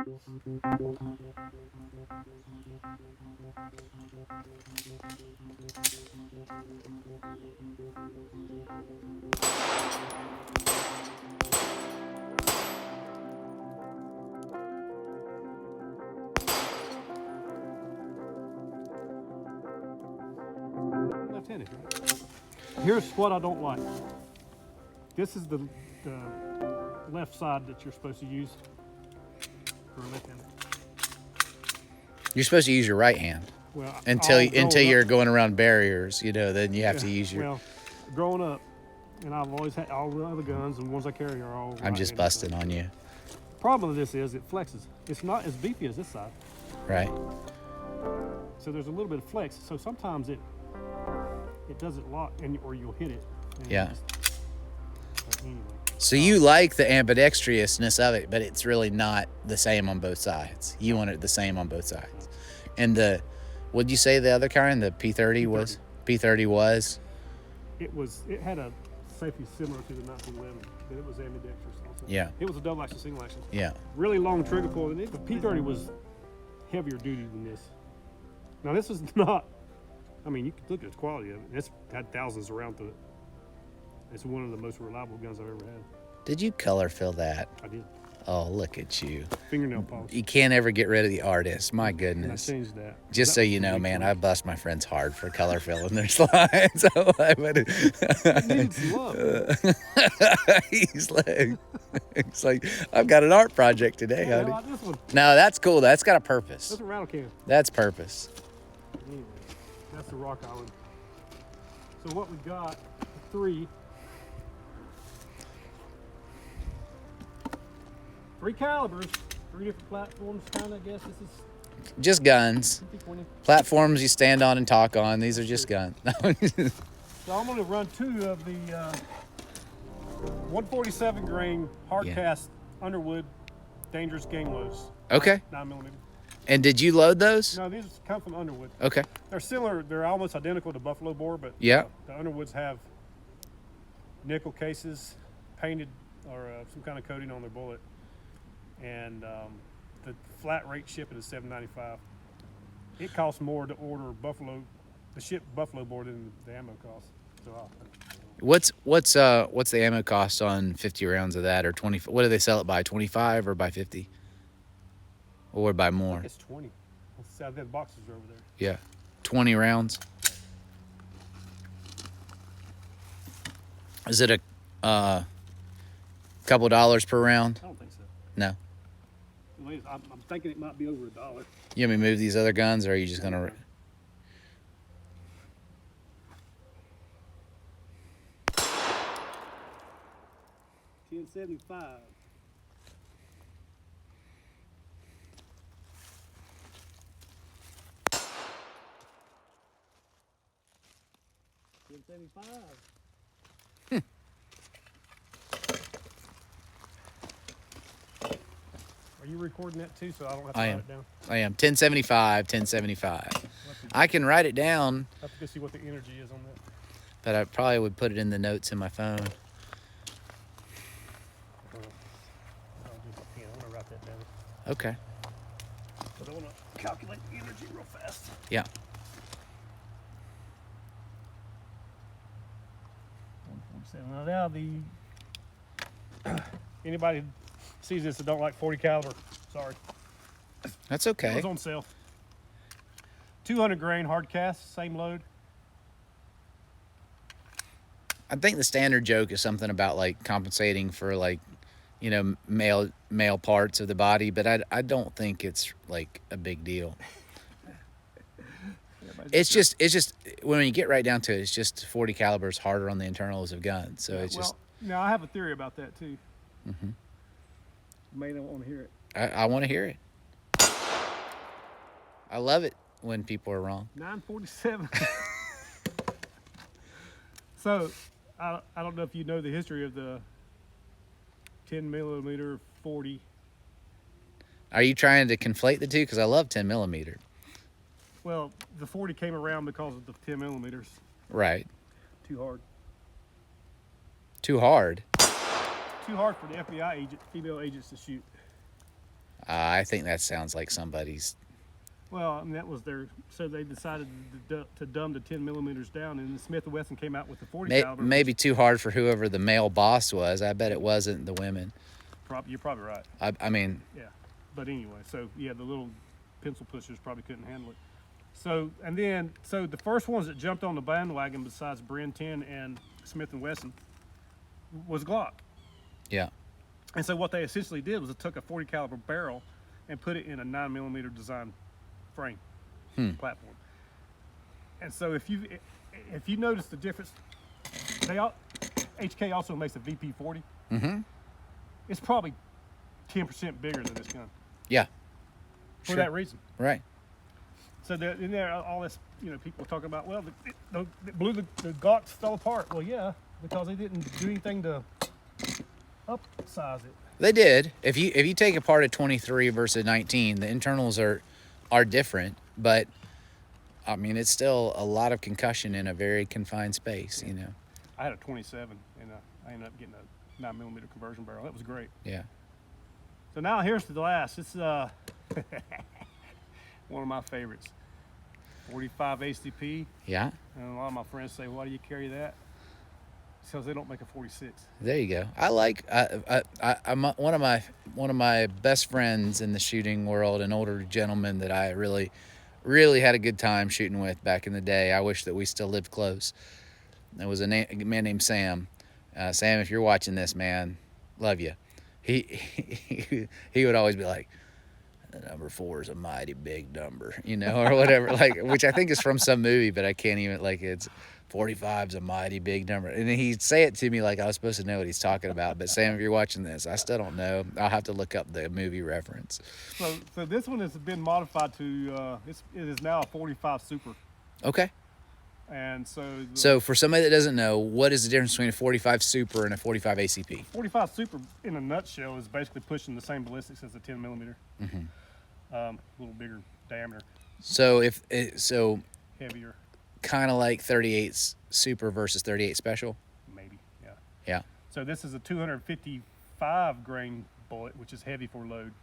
Left-handed. Here's what I don't like. This is the left side that you're supposed to use for left-handed. You're supposed to use your right hand. Well, until you're going around barriers, then you have to use your. Well, growing up, and I've always had all the other guns, and the ones I carry are all. I'm just busting on you. Problem with this is it flexes. It's not as beefy as this side. Right. So there's a little bit of flex. So sometimes it doesn't lock, or you'll hit it. Yeah. Anyway. So you like the ambidextrousness of it, but it's really not the same on both sides. You want it the same on both sides. And what'd you say the other kind? The P30 was? P30 was? It had a safety similar to the 1911, but it was ambidextrous also. Yeah. It was a double action, single action. Yeah. Really long trigger pull. And the P30 was heavier duty than this. Now this is not, you can look at the quality of it. It's had thousands of rounds through it. It's one of the most reliable guns I've ever had. Did you color fill that? I did. Oh, look at you. Fingernail polish. You can't ever get rid of the artist. My goodness. And I changed that. Just so you know, man, I bust my friends hard for color filling their slides. So It needs love. He's like, I've got an art project today, honey. Like this one. No, that's cool. That's got a purpose. That's a rattle can. That's purpose. Anyway, that's the Rock Island. So what we got, 3 calibers, 3 different platforms, kind of, I guess. This is just guns. 50-20. Platforms you stand on and talk on. These are just guns. So I'm going to run 2 of the 147 grain hard cast Underwood dangerous game loads. Okay. 9mm. And did you load those? No, these come from Underwood. Okay. They're similar. They're almost identical to Buffalo bore, but yeah, the Underwoods have nickel cases painted or some kind of coating on their bullet. And the flat rate shipping is $7.95. It costs more to order the ship Buffalo bore than the ammo costs. So what's the ammo cost on 50 rounds of that, or 20? What do they sell it by? 25 or by 50? Or by more? It's 20. The boxes are over there. Yeah, 20 rounds. Is it a couple dollars per round? I don't think so. No. I'm thinking it might be over $1. You want me to move these other guns, or are you just gonna? $10.75. $10.75. Are you recording that too, so I don't have to write it down? I am. 1075, 1075. I can write it down. I have to go see what the energy is on that. But I probably would put it in the notes in my phone. I'll do my pen. I'm going to write that down. Okay. But I want to calculate the energy real fast. Yeah. 147. Now anybody sees this that don't like 40 caliber, sorry. That's okay. It was on sale. 200 grain hard cast, same load. I think the standard joke is something about like compensating for like, male parts of the body, but I don't think it's like a big deal. It's just when you get right down to it, it's just 40 calibers harder on the internals of guns. So Now I have a theory about that too. Mm-hmm. You may not want to hear it. I want to hear it. I love it when people are wrong. 947. So, I don't know if you know the history of the 10mm 40. Are you trying to conflate the two? Because I love 10mm. Well, the 40 came around because of the 10mm. Right. Too hard. Too hard? Too hard for the FBI female agents to shoot. I think that sounds like somebody's. Well, I mean, that was their. So they decided to dumb the 10 millimeters down, and Smith & Wesson came out with the 40 caliber. Maybe too hard for whoever the male boss was. I bet it wasn't the women. You're probably right. I mean, Yeah, but anyway, so yeah, the little pencil pushers probably couldn't handle it. So the first ones that jumped on the bandwagon, besides Bren 10 and Smith & Wesson, was Glock. yeah. And so what they essentially did was they took a 40 caliber barrel and put it in a 9 millimeter design frame platform. And so if you notice the difference, HK also makes a VP40. Mm-hmm. It's probably 10% bigger than this gun. Yeah. For that reason. Right. So in there, all this, people talking about, well, the Glocks fell apart. Well, yeah, because they didn't do anything to upsize it. They did. If you take apart a 23 versus 19, the internals are different, but I mean it's still a lot of concussion in a very confined space. I had a 27, and I ended up getting a 9 millimeter conversion barrel. That was great. Yeah. So now here's the last. It's one of my favorites. 45 ACP. Yeah. And a lot of my friends say, "Why do you carry that?" Because they don't make a 46. There you go. I like. I'm one of my best friends in the shooting world, an older gentleman that I really had a good time shooting with back in the day. I wish that we still lived close. There was a man named Sam. Sam, if you're watching this, man, love you. He would always be like, "The number 4 is a mighty big number," or whatever, which I think is from some movie, but I can't even, it's 45 is a mighty big number. And then he'd say it to me like I was supposed to know what he's talking about. But Sam, if you're watching this, I still don't know. I'll have to look up the movie reference. So this one has been modified to, it is now a 45 Super. Okay. And so for somebody that doesn't know, what is the difference between a 45 Super and a 45 ACP? 45 Super, in a nutshell, is basically pushing the same ballistics as a 10 millimeter. Mm-hmm. A little bigger diameter. So Heavier. Kind of like 38 Super versus 38 Special? Maybe, yeah. Yeah. So this is a 255 grain bullet, which is heavy for load.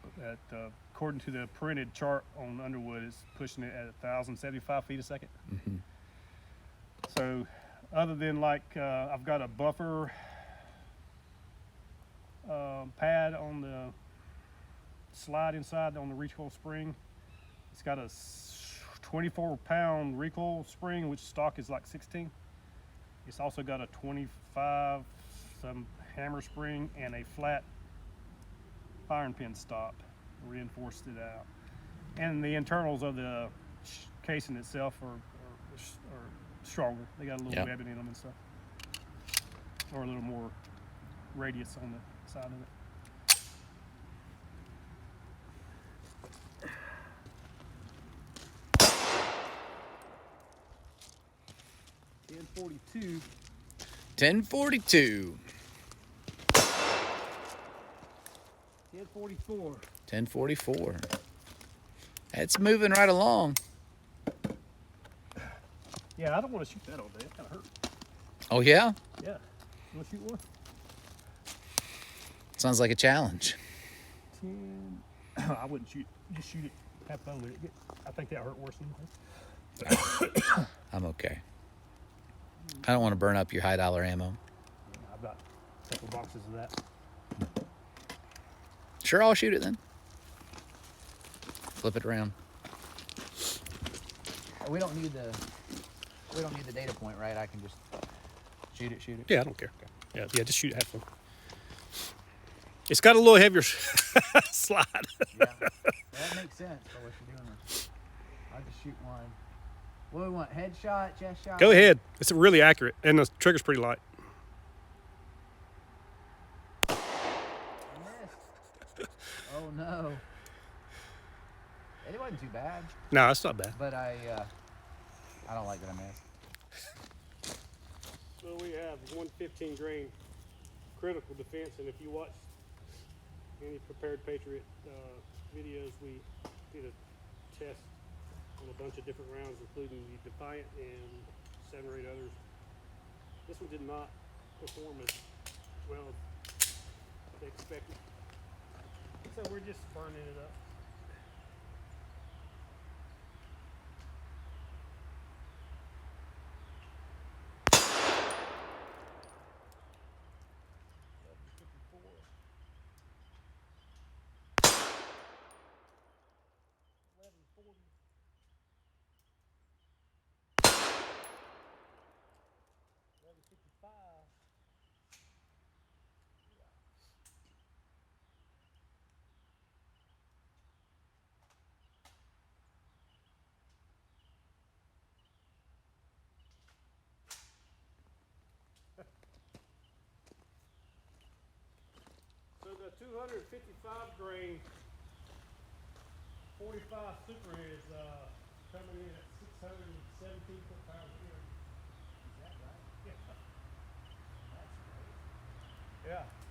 According to the printed chart on Underwood, it's pushing it at 1,075 feet a second. Mm-hmm. So other than I've got a buffer pad on the slide inside on the recoil spring. It's got a 24-pound recoil spring, which stock is like 16. It's also got a 25 some hammer spring and a flat firing pin stop, reinforced it out. And the internals of the casing itself are stronger. They got a little webbing in them and stuff, or a little more radius on the side of it. 1042. 1042. 1044. 1044. It's moving right along. Yeah, I don't want to shoot that all day. It kind of hurt. Oh, yeah? Yeah. You want to shoot one? Sounds like a challenge. 10. I wouldn't shoot. Just shoot it. Have fun with it. I think that hurt worse than anything. I'm okay. I don't want to burn up your high-dollar ammo. I've got a couple boxes of that. Sure, I'll shoot it then. Flip it around. We don't need the data point, right? I can just shoot it. Yeah, I don't care. Yeah, just shoot it. Have fun. It's got a little heavier slide. Yeah, that makes sense for what you're doing. I'll just shoot one. What do we want? Headshot, chest shot? Go ahead. It's really accurate, and the trigger's pretty light. I missed. Oh no. It wasn't too bad. No, it's not bad. But I don't like that I missed. So we have 115 grain critical defense, and if you watch any Prepared Patriot videos, we did a test on a bunch of different rounds, including the Defiant and 7 or 8 others. This one did not perform as well as they expected. So we're just burning it up. So the 255 grain 45 super is coming in at 617 foot-pounds of energy. Is that right? Yeah. That's great. Yeah.